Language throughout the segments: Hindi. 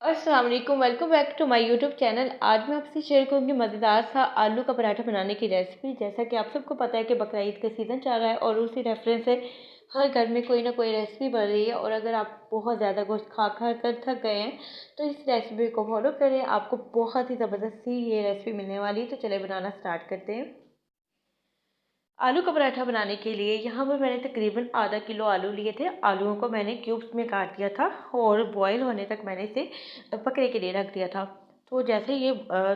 अस्सलाम वालेकुम, welcome back to my YouTube channel. आज मैं आपसे शेयर करूंगी मज़ेदार सा आलू का पराठा बनाने की रेसिपी। जैसा कि आप सबको पता है कि बकरा ईद का सीज़न चल रहा है और उसी रेफरेंस से हर घर में कोई ना कोई रेसिपी बन रही है। और अगर आप बहुत ज़्यादा गोश्त खा खा कर थक गए हैं तो इस रेसिपी को फॉलो करें, आपको बहुत ही ज़बरदस्त सी ये रेसिपी मिलने वाली है। तो चले बनाना स्टार्ट करते हैं। आलू का पराठा बनाने के लिए यहाँ पर मैंने तकरीबन आधा किलो आलू लिए थे। आलूओं को मैंने क्यूब्स में काट दिया था और बॉईल होने तक मैंने इसे पकने के लिए रख दिया था। तो जैसे ये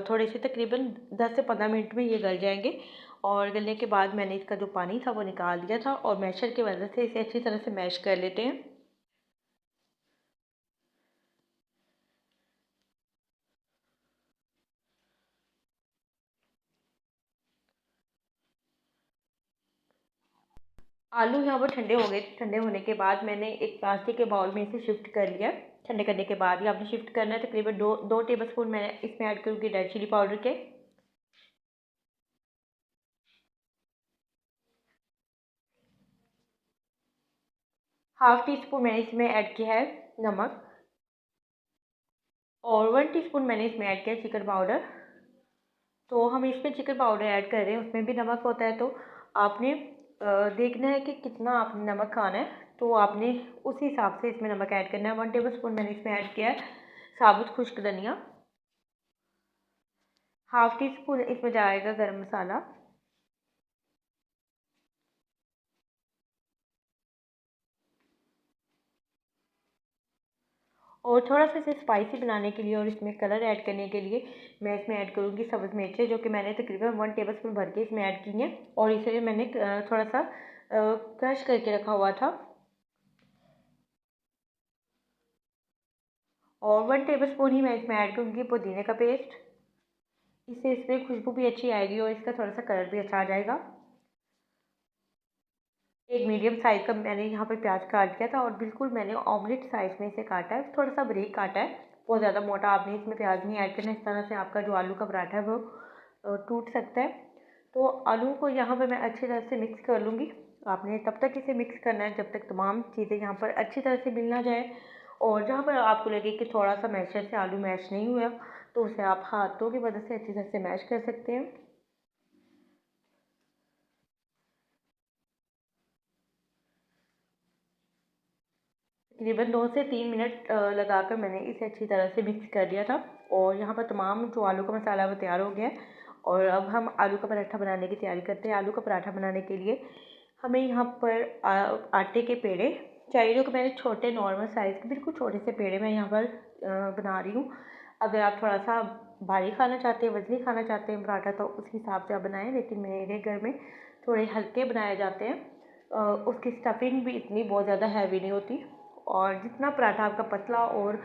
थोड़े से तकरीबन 10 से 15 मिनट में ये गल जाएंगे। और गलने के बाद मैंने इसका जो पानी था वो निकाल दिया था और मैशर की मदद से इसे अच्छी तरह से मैश कर लेते हैं। आलू यहाँ पर ठंडे हो गए। ठंडे होने के बाद मैंने एक प्लास्टिक के बाउल में इसे शिफ्ट कर लिया। ठंडे करने के बाद ही आपने शिफ्ट करना है। तकरीबन दो दो टेबल स्पून मैं इसमें ऐड करूँगी रेड चिली पाउडर के। हाफ टी स्पून मैंने इसमें ऐड किया है नमक। और 1 टीस्पून मैंने इसमें ऐड किया है चिकन पाउडर। तो हम इसमें चिकन पाउडर ऐड कर रहे हैं, उसमें भी नमक होता है। तो आपने देखना है कि कितना आपने नमक खाना है, तो आपने उस हिसाब से इसमें नमक ऐड करना है। 1 टेबल स्पून मैंने इसमें ऐड किया है साबुत खुश्क धनिया। हाफ टी स्पून इसमें जाएगा गरम मसाला। और थोड़ा सा इसे स्पाइसी बनाने के लिए और इसमें कलर ऐड करने के लिए मैं इसमें ऐड करूँगी सब्ज़ मिर्चें, जो कि मैंने तकरीबन 1 टेबल स्पून भर के इसमें ऐड की हैं। और इसे मैंने थोड़ा सा क्रश करके रखा हुआ था। और 1 टेबल स्पून ही मैं इसमें ऐड करूँगी पुदीने का पेस्ट। इससे इसमें खुशबू भी अच्छी आएगी और इसका थोड़ा सा कलर भी अच्छा आ जाएगा। एक मीडियम साइज़ का मैंने यहाँ पर प्याज काट दिया था और बिल्कुल मैंने ऑमलेट साइज़ में इसे काटा है, थोड़ा सा बारीक काटा है। बहुत ज़्यादा मोटा आपने इसमें प्याज नहीं ऐड करना, इस तरह से आपका जो आलू का पराठा है वो टूट सकता है। तो आलू को यहाँ पे मैं अच्छी तरह से मिक्स कर लूँगी। आपने तब तक इसे मिक्स करना है जब तक तमाम चीज़ें यहाँ पर अच्छी तरह से मिल ना जाए। और जहाँ पर आपको लगे कि थोड़ा सा मैशर से आलू मैश नहीं हुआ, तो उसे आप हाथों की मदद से अच्छी तरह से मैश कर सकते हैं। तकरीबन 2 से 3 मिनट लगाकर मैंने इसे अच्छी तरह से मिक्स कर दिया था। और यहाँ पर तमाम जो आलू का मसाला है वो तैयार हो गया है। और अब हम आलू का पराठा बनाने की तैयारी करते हैं। आलू का पराठा बनाने के लिए हमें यहाँ पर आटे के पेड़े चाहिए, जो कि मैंने छोटे नॉर्मल साइज़ के बिल्कुल छोटे से पेड़े मैं यहाँ पर बना रही हूँ। अगर आप थोड़ा सा भारी खाना चाहते हैं, वज़नी खाना चाहते हैं पराठा, तो उस हिसाब से आप बनाएं, लेकिन मेरे घर में थोड़े हल्के बनाए जाते हैं। उसकी स्टफिंग भी इतनी बहुत ज़्यादा हैवी नहीं होती। और जितना पराठा आपका पतला और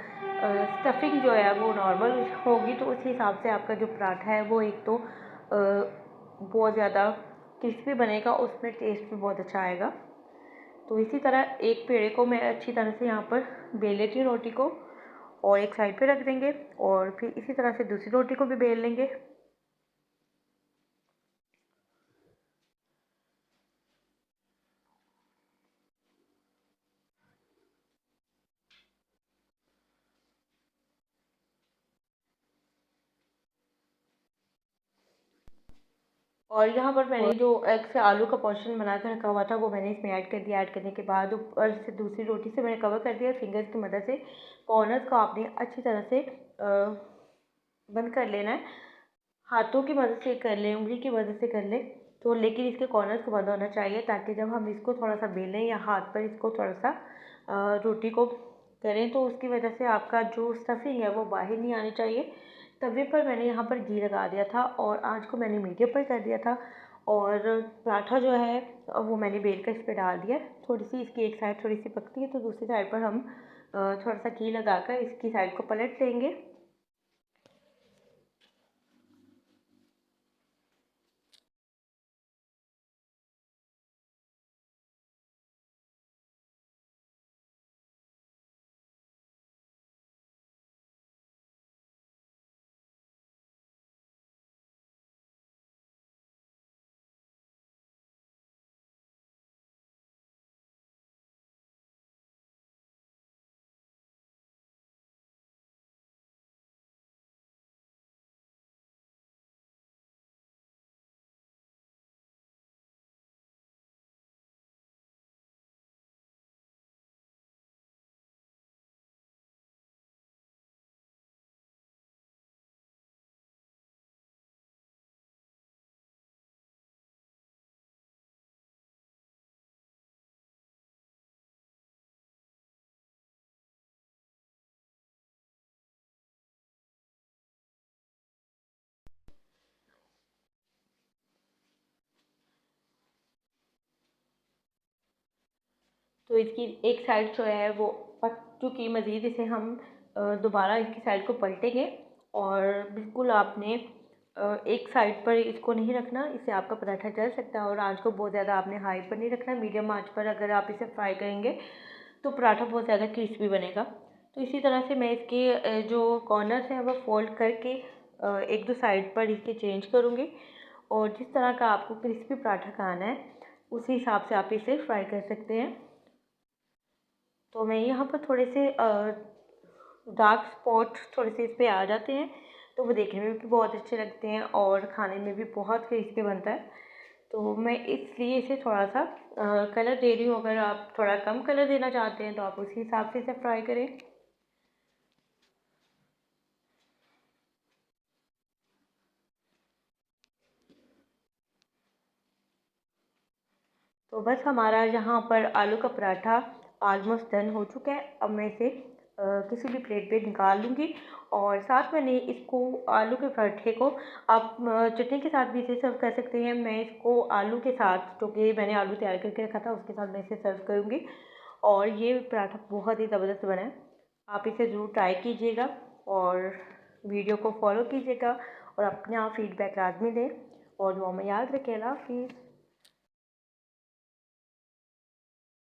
स्टफिंग जो है वो नॉर्मल होगी, तो उस हिसाब से आपका जो पराठा है वो एक तो बहुत ज़्यादा क्रिस्पी बनेगा, उसमें टेस्ट भी बहुत अच्छा आएगा। तो इसी तरह एक पेड़े को मैं अच्छी तरह से यहाँ पर बेल लेती हूँ रोटी को, और एक साइड पे रख देंगे। और फिर इसी तरह से दूसरी रोटी को भी बेल लेंगे। और यहाँ पर मैंने जो एग से आलू का पोर्शन बना कर रखा हुआ था वो मैंने इसमें ऐड कर दिया। ऐड करने के बाद ऊपर से दूसरी रोटी से मैंने कवर कर दिया। फिंगर्स की मदद से कॉर्नर्स को आपने अच्छी तरह से बंद कर लेना है। हाथों की मदद से कर लें, उंगली की मदद से कर लें, तो लेकिन इसके कॉर्नर्स को बंद होना चाहिए, ताकि जब हम इसको थोड़ा सा बेलें या हाथ पर इसको थोड़ा सा रोटी को करें, तो उसकी वजह से आपका जो स्टफिंग है वो बाहर नहीं आनी चाहिए। तवे पर मैंने यहाँ पर घी लगा दिया था और आँच को मैंने मीडियम पर कर दिया था। और पराठा जो है वो मैंने बेल कर इस पर डाल दिया। थोड़ी सी इसकी एक साइड थोड़ी सी पकती है, तो दूसरी साइड पर हम थोड़ा सा घी लगाकर इसकी साइड को पलट लेंगे। तो इसकी एक साइड जो है वो पक चुकी, मज़ीद इसे हम दोबारा इसकी साइड को पलटेंगे। और बिल्कुल आपने एक साइड पर इसको नहीं रखना, इससे आपका पराठा जल सकता है। और आंच को बहुत ज़्यादा आपने हाई पर नहीं रखना, मीडियम आंच पर अगर आप इसे फ्राई करेंगे तो पराठा बहुत ज़्यादा क्रिस्पी बनेगा। तो इसी तरह से मैं इसके जो कॉर्नर्स हैं वो फोल्ड करके एक दो साइड पर इसके चेंज करूँगी। और जिस तरह का आपको क्रिस्पी पराठा खाना है उसी हिसाब से आप इसे फ्राई कर सकते हैं। तो मैं यहाँ पर थोड़े से डार्क स्पॉट थोड़े से इस पे आ जाते हैं, तो वो देखने में भी बहुत अच्छे लगते हैं और खाने में भी बहुत क्रिस्पी बनता है। तो मैं इसलिए इसे थोड़ा सा कलर दे रही हूँ। अगर आप थोड़ा कम कलर देना चाहते हैं तो आप उसी हिसाब से इसे फ्राई करें। तो बस हमारा यहाँ पर आलू का पराठा ऑलमोस्ट डन हो चुका है। अब मैं इसे किसी भी प्लेट पे निकाल लूँगी। और साथ मैंने इसको आलू के पराठे को आप चटनी के साथ भी इसे सर्व कर सकते हैं। मैं इसको आलू के साथ, जो कि मैंने आलू तैयार करके रखा था, उसके साथ मैं इसे सर्व करूँगी। और ये पराठा बहुत ही ज़बरदस्त बना है। आप इसे ज़रूर ट्राई कीजिएगा और वीडियो को फॉलो कीजिएगा और अपना फीडबैक लाजमी दें। और दुआ में याद रखें। अल्लाह हाफ़िज़।